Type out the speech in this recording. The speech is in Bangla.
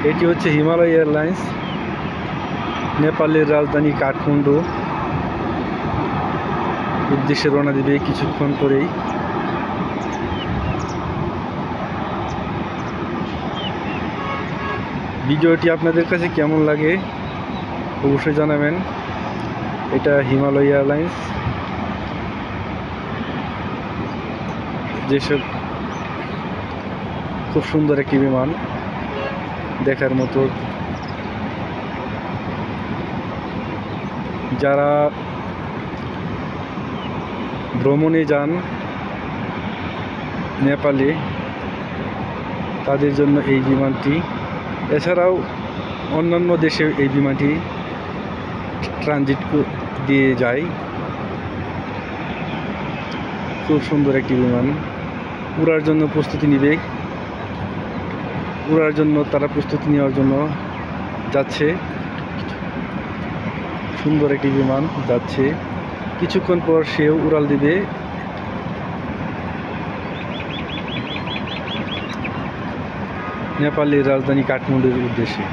এটি হচ্ছে হিমালয় এয়ারলাইন্স, নেপালের রাজধানী কাঠমান্ডু উদ্দেশ্যে রওনা দিবে কিছুক্ষণ পরেই। ভিডিওটি আপনাদের কাছে কেমন লাগে অবশ্যই জানাবেন। এটা হিমালয় এয়ারলাইন্স, যেসব খুব সুন্দর একটি বিমান, দেখার মতো। যারা ভ্রমণে যান নেপালে তাদের জন্য এই বিমানটি, এছাড়াও অন্যান্য দেশে এই বিমানটি ট্রানজিট দিয়ে যায়। খুব সুন্দর একটি বিমান, উড়ার জন্য প্রস্তুতি নিবে, উড়ার জন্য তারা প্রস্তুতি নেওয়ার জন্য যাচ্ছে। সুন্দর একটি বিমান যাচ্ছে, কিছুক্ষণ পর সেও উড়াল দিবে নেপালের রাজধানী কাঠমান্ডুর উদ্দেশ্যে।